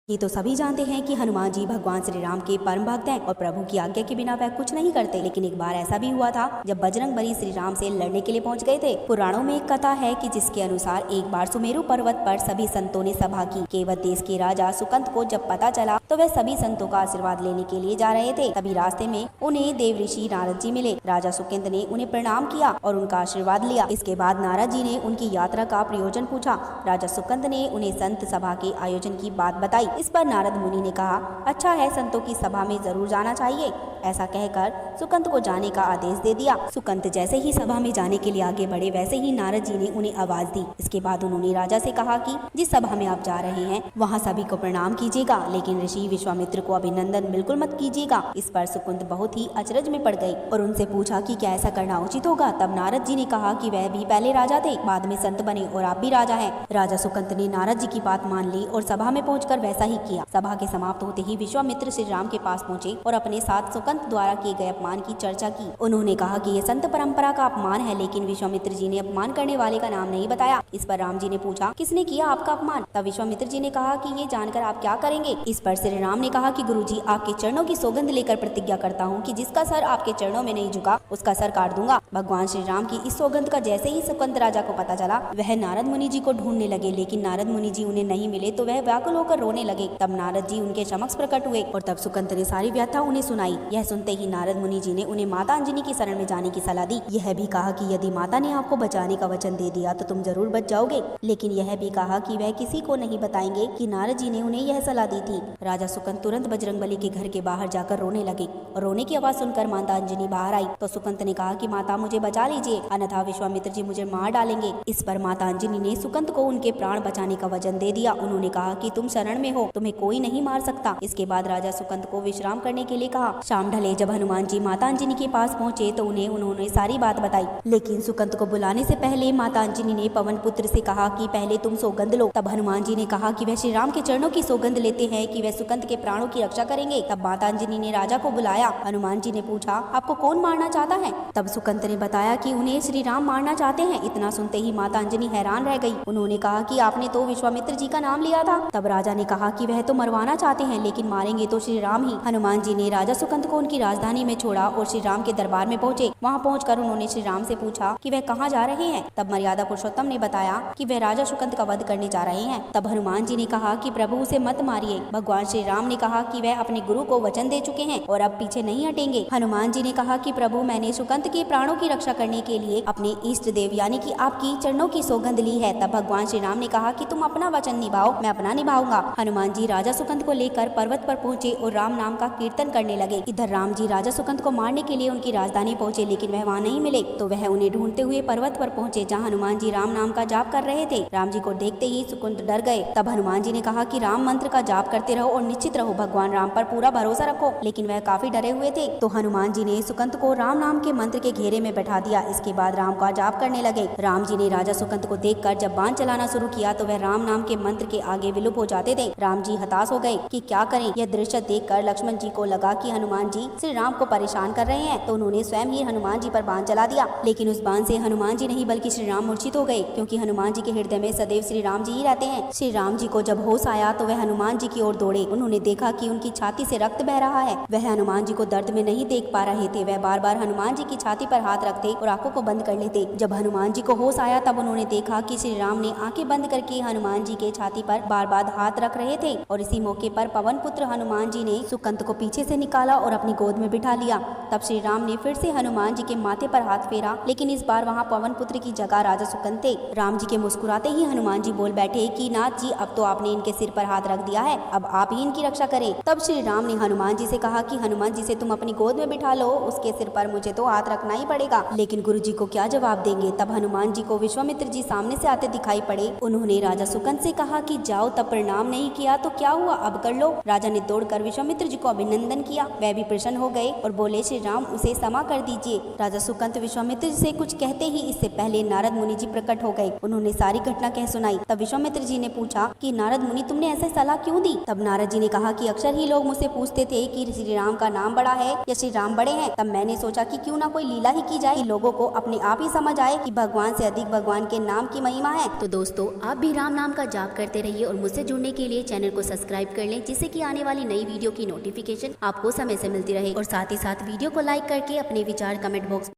ये तो सभी जानते हैं कि हनुमान जी भगवान श्री राम के परम भक्त हैं और प्रभु की आज्ञा के बिना वह कुछ नहीं करते। लेकिन एक बार ऐसा भी हुआ था जब बजरंगबली श्री राम से लड़ने के लिए पहुंच गए थे। पुराणों में एक कथा है कि जिसके अनुसार एक बार सुमेरु पर्वत पर सभी संतों ने सभा की। केवट देश के राजा सुकंत को जब पता चला तो वह सभी संतों का आशीर्वाद लेने के लिए जा रहे थे। तभी रास्ते में उन्हें देव ऋषि नारद जी मिले। राजा सुकंत ने उन्हें प्रणाम किया और उनका आशीर्वाद लिया। इसके बाद नारद जी ने उनकी यात्रा का प्रयोजन पूछा। राजा सुकंत ने उन्हें संत सभा के आयोजन की बात बताई। इस पर नारद मुनि ने कहा, अच्छा है, संतों की सभा में जरूर जाना चाहिए। ऐसा कहकर सुकंत को जाने का आदेश दे दिया। सुकंत जैसे ही सभा में जाने के लिए आगे बढ़े वैसे ही नारद जी ने उन्हें आवाज दी। इसके बाद उन्होंने राजा से कहा कि जिस सभा में आप जा रहे हैं वहाँ सभी को प्रणाम कीजिएगा, लेकिन ऋषि विश्वामित्र को अभिनंदन बिल्कुल मत कीजिएगा। इस पर सुकंत बहुत ही अचरज में पड़ गई और उनसे पूछा कि क्या ऐसा करना उचित होगा। तब नारद जी ने कहा कि वह भी पहले राजा थे, बाद में संत बने और आप भी राजा हैं। राजा सुकंत ने नारद जी की बात मान ली और सभा में पहुंचकर वैसा ही किया। सभा के समाप्त होते ही विश्वामित्र श्री राम के पास पहुंचे और अपने साथ सुकंत द्वारा किए गए अपमान की चर्चा की। उन्होंने कहा कि यह संत परंपरा का अपमान है, लेकिन विश्वामित्र जी ने अपमान करने वाले का नाम नहीं बताया। इस पर राम जी ने पूछा, किसने किया आपका अपमान? तब विश्वामित्र जी ने कहा कि ये जानकर आप क्या करेंगे? इस पर श्री राम ने कहा कि गुरुजी, आपके चरणों की सौगंध लेकर प्रतिज्ञा करता हूँ कि जिसका सर आपके चरणों में नहीं झुका उसका सर काट दूंगा। भगवान श्री राम की इस सौगंध का जैसे ही सुकंत राजा को पता चला वह नारद मुनि जी को ढूंढने लगे, लेकिन नारद मुनि जी उन्हें नहीं मिले तो वह व्याकुल होकर रोने लगे। तब नारद जी उनके समक्ष प्रकट हुए और तब सुकंत ने सारी व्यथा उन्हें सुनाई। यह सुनते ही नारद मुनि जी ने उन्हें माता अंजनी की शरण में जाने की सलाह दी। यह भी कहा कि यदि माता ने आपको बचाने का वचन दे दिया तो तुम जरूर बच जाओगे, लेकिन यह भी कहा कि वह किसी को नहीं बताएंगे कि नारद जी ने उन्हें यह सलाह दी थी। राजा सुकंत तुरंत बजरंगबली के घर के बाहर जाकर रोने लगे और रोने की आवाज सुनकर माता अंजनी बाहर आई तो सुकंत ने कहा कि माता मुझे बचा लीजिए, अन्यथा विश्वामित्र जी मुझे मार डालेंगे। इस पर माता अंजनी ने सुकंत को उनके प्राण बचाने का वचन दे दिया। उन्होंने कहा कि तुम शरण में हो, तुम्हें कोई नहीं मार सकता। इसके बाद राजा सुकंत को विश्राम करने के लिए कहा। शाम ढले जब हनुमान जी माता अंजनी के पास पहुंचे तो उन्होंने सारी बात बताई, लेकिन सुकंत को बुलाने से पहले माता अंजनी ने पवन पुत्र से कहा कि पहले तुम सौगंध लो। तब हनुमान जी ने कहा कि वह श्री राम के चरणों की सौगंध लेते हैं कि वह सुकंत के प्राणों की रक्षा करेंगे। तब माता अंजनी ने राजा को बुलाया। हनुमान जी ने पूछा, आपको कौन मारना चाहता है? तब सुकंत ने बताया कि उन्हें श्री राम मारना चाहते हैं। इतना सुनते ही माता अंजनी हैरान रह गई। उन्होंने कहा कि आपने तो विश्वामित्र जी का नाम लिया था। तब राजा ने कहा कि वह तो मरवाना चाहते हैं, लेकिन मारेंगे तो श्री राम ही। हनुमान जी ने राजा सुकंत को उनकी राजधानी में छोड़ा और श्री राम के दरबार में पहुंचे। वहां पहुंचकर उन्होंने श्री राम से पूछा कि वह कहाँ जा रहे हैं। तब मर्यादा पुरुषोत्तम ने बताया कि वह राजा सुकंत का वध करने जा रहे हैं। तब हनुमान जी ने कहा कि प्रभु उसे मत मारिए। भगवान श्री राम ने कहा कि वह अपने गुरु को वचन दे चुके हैं और अब पीछे नहीं हटेंगे। हनुमान जी ने कहा कि प्रभु, मैंने सुकंत के प्राणों की रक्षा करने के लिए अपने इष्ट देव यानी कि आपकी चरणों की सौगंध ली है। तब भगवान श्री राम ने कहा कि तुम अपना वचन निभाओ, मैं अपना निभाऊंगा। हनुमान जी राजा सुकंत को लेकर पर्वत पर पहुंचे और राम नाम का कीर्तन करने लगे। इधर राम जी राजा सुकंत को मारने के लिए उनकी राजधानी पहुंचे, लेकिन वह वहां नहीं मिले तो वह उन्हें ढूंढते हुए पर्वत पर पहुंचे जहां हनुमान जी राम नाम का जाप कर रहे थे। राम जी को देखते ही सुकंत डर गए। तब हनुमान जी ने कहा कि राम मंत्र का जाप करते रहो और निश्चित रहो, भगवान राम पर पूरा भरोसा रखो। लेकिन वह काफी डरे हुए थे तो हनुमान जी ने सुकंत को राम नाम के मंत्र के घेरे में बैठा दिया। इसके बाद राम का जाप करने लगे। राम जी ने राजा सुकंत को देखकर जब बाण चलाना शुरू किया तो वह राम नाम के मंत्र के आगे विलुप्त हो जाते थे। राम जी हताश हो गए कि क्या करें। यह दृश्य देखकर लक्ष्मण जी को लगा कि हनुमान जी श्री राम को परेशान कर रहे हैं, तो उन्होंने स्वयं ही हनुमान जी पर बाण चला दिया। लेकिन उस बाण से हनुमान जी नहीं बल्कि श्री राम मूर्छित हो गए, क्योंकि हनुमान जी के हृदय में सदैव श्री राम जी ही रहते हैं। श्री राम जी को जब होश आया तो वह हनुमान जी की ओर दौड़े। उन्होंने देखा कि उनकी छाती से रक्त बह रहा है। वह हनुमान जी को दर्द में नहीं देख पा रहे थे। वह बार बार हनुमान जी की छाती पर हाथ रखते और आंखों को बंद कर लेते। जब हनुमान जी को होश आया तब उन्होंने देखा कि श्री राम ने आंखें बंद करके हनुमान जी के छाती पर बार बार हाथ रख रहे थे। और इसी मौके पर पवन पुत्र हनुमान जी ने सुकंत को पीछे से निकाला और अपनी गोद में बिठा लिया। तब श्री राम ने फिर से हनुमान जी के माथे पर हाथ फेरा, लेकिन इस बार वहाँ पवन पुत्र की जगह राजा सुकंत थे। राम जी के मुस्कुराते ही हनुमान जी बोल बैठे कि नाथ जी, अब तो आपने इनके सिर पर हाथ रख दिया है, अब आप ही इनकी रक्षा करें। तब श्री राम ने हनुमान जी से कहा कि हनुमान जी से तुम अपनी गोद में बिठा लो, उसके सिर पर मुझे तो हाथ रखना ही पड़ेगा। लेकिन गुरु जी को क्या जवाब देंगे। तब हनुमान जी को विश्वामित्र जी सामने से आते दिखाई पड़े। उन्होंने राजा सुकंत से कहा कि जाओ, तब प्रणाम नहीं किया तो क्या हुआ, अब कर लो। राजा ने दौड़कर विश्वामित्र जी को अभिनंदन किया। वह भी प्रसन्न हो गए और बोले, श्री राम उसे क्षमा कर दीजिए। राजा सुकंत विश्वामित्र जी से कुछ कहते ही इससे पहले नारद मुनि जी प्रकट हो गए। उन्होंने सारी घटना कह सुनाई। तब विश्वामित्र जी ने पूछा कि नारद मुनि, तुमने ऐसे सलाह क्यों दी? तब नारद जी ने कहा कि अक्सर ही लोग मुझसे पूछते थे कि श्री राम का नाम बड़ा है या श्री राम बड़े हैं। तब मैंने सोचा कि क्यों ना कोई लीला ही की जाए, लोगों को अपने आप ही समझ आए कि भगवान से अधिक भगवान के नाम की महिमा है। तो दोस्तों, आप भी राम नाम का जाप करते रहिए और मुझसे जुड़ने के लिए चैनल को सब्सक्राइब कर लें, जिससे कि आने वाली नई वीडियो की नोटिफिकेशन आपको समय से मिलती रहे। और साथ ही साथ वीडियो को लाइक करके अपने विचार कमेंट बॉक्स